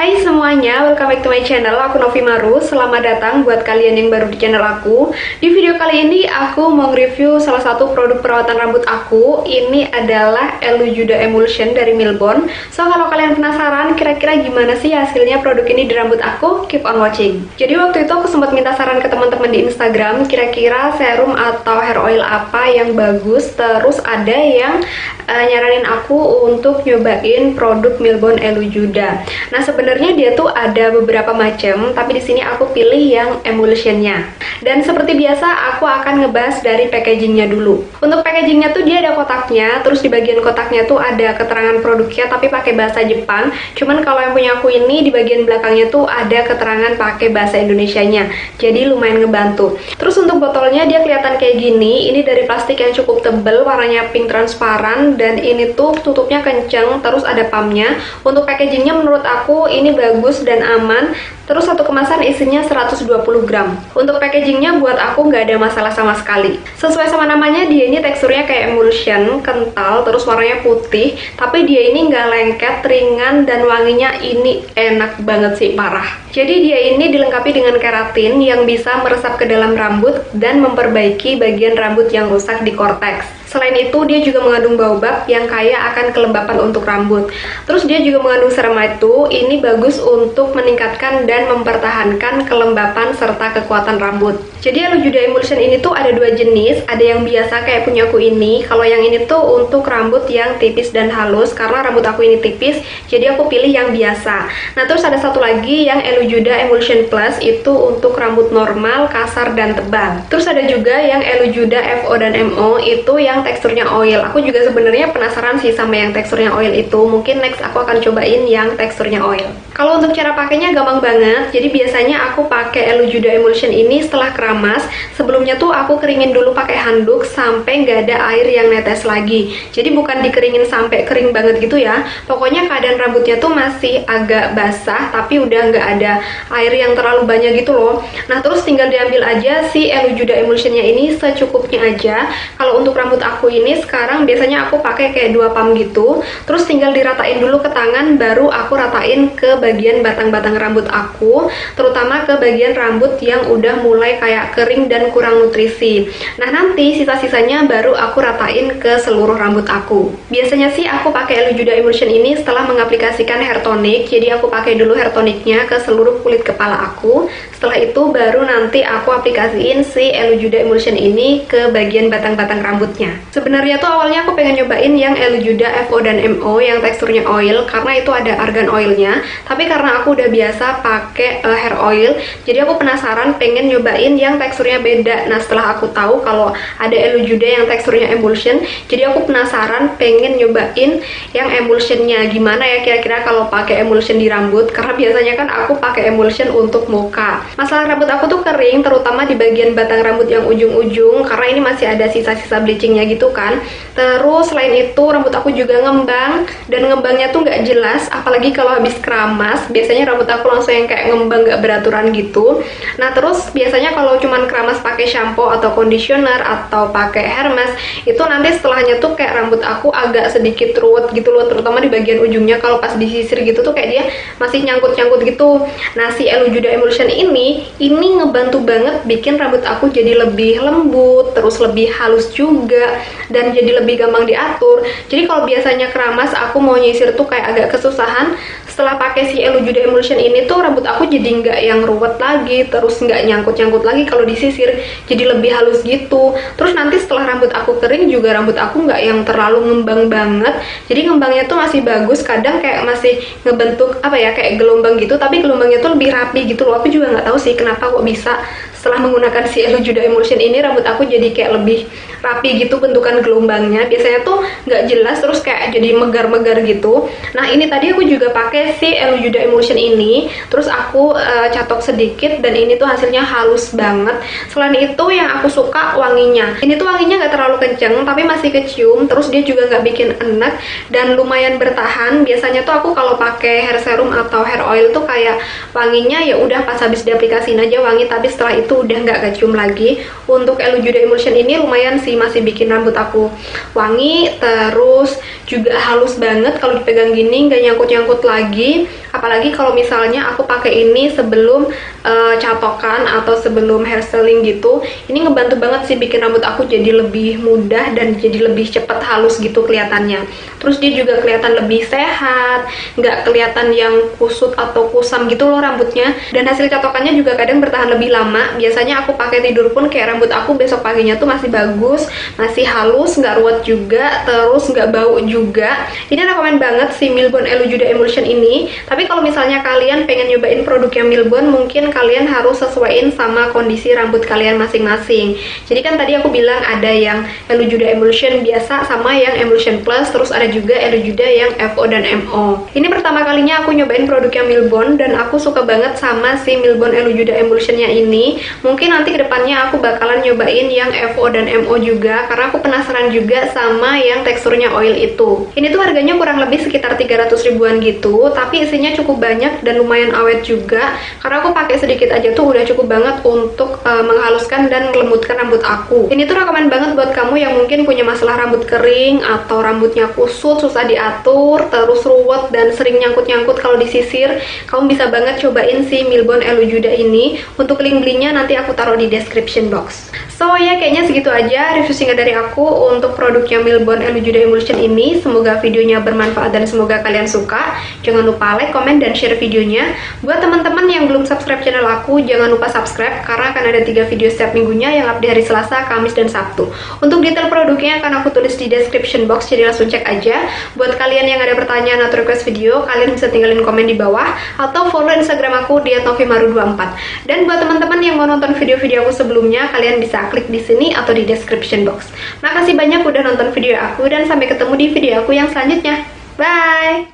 Hai semuanya, welcome back to my channel. Aku Novi Maru. Selamat datang buat kalian yang baru di channel aku. Di video kali ini aku mau nge-review salah satu produk perawatan rambut aku. Ini adalah Elujuda Emulsion dari Milbon. So kalau kalian penasaran kira-kira gimana sih hasilnya produk ini di rambut aku, keep on watching. Jadi waktu itu aku sempat minta saran ke teman-teman di Instagram, kira-kira serum atau hair oil apa yang bagus. Terus ada yang nyaranin aku untuk nyobain produk Milbon Elujuda. Nah sebenarnya dia tuh ada beberapa macam, tapi di sini aku pilih yang emulsionnya. Dan seperti biasa aku akan ngebahas dari packagingnya dulu. Untuk packagingnya tuh dia ada kotaknya, terus di bagian kotaknya tuh ada keterangan produknya tapi pakai bahasa Jepang. Cuman kalau yang punya aku ini di bagian belakangnya tuh ada keterangan pakai bahasa Indonesianya. Jadi lumayan ngebantu. Terus untuk botolnya dia kelihatan kayak gini. Ini dari plastik yang cukup tebel, warnanya pink transparan, dan ini tuh tutupnya kenceng, terus ada pumpnya. Untuk packagingnya menurut aku ini bagus dan aman. Terus satu kemasan isinya 120 gram. Untuk packagingnya buat aku nggak ada masalah sama sekali. Sesuai sama namanya, dia ini teksturnya kayak emulsion, kental, terus warnanya putih. Tapi dia ini nggak lengket, ringan, dan wanginya ini enak banget sih, parah. Jadi dia ini dilengkapi dengan keratin yang bisa meresap ke dalam rambut dan memperbaiki bagian rambut yang rusak di korteks. Selain itu, dia juga mengandung baobab yang kaya akan kelembapan untuk rambut. Terus dia juga mengandung ceramide, ini bagus untuk meningkatkan dan mempertahankan kelembapan serta kekuatan rambut. Jadi Elujuda Emulsion ini tuh ada dua jenis, ada yang biasa kayak punya aku ini. Kalau yang ini tuh untuk rambut yang tipis dan halus, karena rambut aku ini tipis, jadi aku pilih yang biasa. Nah terus ada satu lagi yang Elujuda Emulsion Plus, itu untuk rambut normal, kasar, dan tebal. Terus ada juga yang Elujuda FO dan MO, itu yang teksturnya oil. Aku juga sebenarnya penasaran sih sama yang teksturnya oil itu. Mungkin next aku akan cobain yang teksturnya oil. Kalau untuk cara pakainya gampang banget. Jadi biasanya aku pakai Elujuda Emulsion ini setelah keramas. Sebelumnya tuh aku keringin dulu pakai handuk sampai nggak ada air yang netes lagi. Jadi bukan dikeringin sampai kering banget gitu ya. Pokoknya keadaan rambutnya tuh masih agak basah tapi udah nggak ada air yang terlalu banyak gitu loh. Nah terus tinggal diambil aja si Elujuda Emulsionnya ini secukupnya aja. Kalau untuk rambut aku ini sekarang biasanya aku pakai kayak 2 pump gitu. Terus tinggal diratain dulu ke tangan, baru aku ratain ke bagian batang-batang rambut aku, terutama ke bagian rambut yang udah mulai kayak kering dan kurang nutrisi. Nah nanti sisa-sisanya baru aku ratain ke seluruh rambut aku. Biasanya sih aku pakai Elujuda Emulsion ini setelah mengaplikasikan hair tonic. Jadi aku pakai dulu hair tonicnya ke seluruh kulit kepala aku. Setelah itu baru nanti aku aplikasiin si Elujuda Emulsion ini ke bagian batang-batang rambutnya. Sebenarnya tuh awalnya aku pengen nyobain yang Elujuda FO dan MO yang teksturnya oil, karena itu ada argan oilnya. Tapi karena aku udah biasa pakai hair oil, jadi aku penasaran pengen nyobain yang teksturnya beda. Nah setelah aku tahu kalau ada Elujuda yang teksturnya emulsion, jadi aku penasaran pengen nyobain yang emulsionnya. Gimana ya kira-kira kalau pakai emulsion di rambut, karena biasanya kan aku pakai emulsion untuk muka. Masalah rambut aku tuh kering, terutama di bagian batang rambut yang ujung-ujung, karena ini masih ada sisa-sisa bleachingnya gitu kan. Terus selain itu rambut aku juga ngembang, dan ngembangnya tuh nggak jelas, apalagi kalau habis keramas. Biasanya rambut aku langsung yang kayak ngembang nggak beraturan gitu. Nah terus biasanya kalau cuman keramas pakai shampoo atau conditioner atau pakai hair mask, itu nanti setelahnya tuh kayak rambut aku agak sedikit ruwet gitu loh, terutama di bagian ujungnya. Kalau pas disisir gitu tuh kayak dia masih nyangkut-nyangkut gitu. Nah si Elujuda Emulsion ini ngebantu banget bikin rambut aku jadi lebih lembut, terus lebih halus juga, dan jadi lebih gampang diatur. Jadi kalau biasanya keramas aku mau nyisir tuh kayak agak kesusahan, setelah pakai si Elujuda Emulsion ini tuh rambut aku jadi nggak yang ruwet lagi, terus nggak nyangkut-nyangkut lagi kalau disisir, jadi lebih halus gitu. Terus nanti setelah rambut aku kering juga rambut aku nggak yang terlalu ngembang banget, jadi ngembangnya tuh masih bagus. Kadang kayak masih ngebentuk apa ya, kayak gelombang gitu, tapi gelombangnya tuh lebih rapi gitu loh. Aku juga nggak tahu sih kenapa kok bisa setelah menggunakan si Elujuda Emulsion ini rambut aku jadi kayak lebih rapi gitu bentukan gelombangnya. Biasanya tuh nggak jelas, terus kayak jadi megar-megar gitu. Nah ini tadi aku juga pakai si Elujuda Emulsion ini, terus aku catok sedikit, dan ini tuh hasilnya halus banget. Selain itu yang aku suka wanginya. Ini tuh wanginya nggak terlalu kenceng tapi masih kecium, terus dia juga nggak bikin enek dan lumayan bertahan. Biasanya tuh aku kalau pakai hair serum atau hair oil tuh kayak wanginya ya udah pas habis diaplikasiin aja wangi, tapi setelah itu udah nggak kecium lagi. Untuk Elujuda Emulsion ini lumayan sih, masih bikin rambut aku wangi, terus juga halus banget. Kalau dipegang gini nggak nyangkut-nyangkut lagi. Apalagi kalau misalnya aku pakai ini sebelum catokan atau sebelum hairstyling gitu. Ini ngebantu banget sih bikin rambut aku jadi lebih mudah dan jadi lebih cepat halus gitu kelihatannya. Terus dia juga kelihatan lebih sehat, nggak kelihatan yang kusut atau kusam gitu loh rambutnya. Dan hasil catokannya juga kadang bertahan lebih lama. Biasanya aku pakai tidur pun kayak rambut aku besok paginya tuh masih bagus, masih halus, nggak ruwet juga, terus nggak bau juga. Ini rekomen banget si Milbon Elujuda Emulsion ini. Tapi kalau misalnya kalian pengen nyobain produknya Milbon, mungkin kalian harus sesuaiin sama kondisi rambut kalian masing-masing. Jadi kan tadi aku bilang ada yang Elujuda Emulsion biasa sama yang Emulsion Plus, terus ada juga Elujuda yang FO dan MO. Ini pertama kalinya aku nyobain produknya Milbon dan aku suka banget sama si Milbon Elujuda Emulsionnya ini. Mungkin nanti kedepannya aku bakalan nyobain yang FO dan MO juga karena aku penasaran juga sama yang teksturnya oil itu. Ini tuh harganya kurang lebih sekitar 300 ribuan gitu, tapi isinya cukup banyak dan lumayan awet juga karena aku pakai sedikit aja tuh udah cukup banget untuk menghaluskan dan melembutkan rambut aku. Ini tuh rekomen banget buat kamu yang mungkin punya masalah rambut kering atau rambutnya kusut, susah diatur, terus ruwet dan sering nyangkut-nyangkut kalau disisir. Kamu bisa banget cobain si Milbon Elujuda ini. Untuk link belinya nanti aku taruh di description box. So ya, kayaknya segitu aja review singkat dari aku untuk produknya Milbon Elujuda Emulsion ini. Semoga videonya bermanfaat dan semoga kalian suka. Jangan lupa like, comment, dan share videonya. Buat teman-teman yang belum subscribe channel aku, jangan lupa subscribe karena akan ada 3 video setiap minggunya yang update hari Selasa, Kamis, dan Sabtu. Untuk detail produknya akan aku tulis di description box, jadi langsung cek aja. Buat kalian yang ada pertanyaan atau request video, kalian bisa tinggalin komen di bawah atau follow Instagram aku di @novimaru24. Dan buat teman-teman yang mau nonton video-video aku sebelumnya, kalian bisa klik di sini atau di description box. Makasih banyak udah nonton video aku dan sampai ketemu di video aku yang selanjutnya. Bye!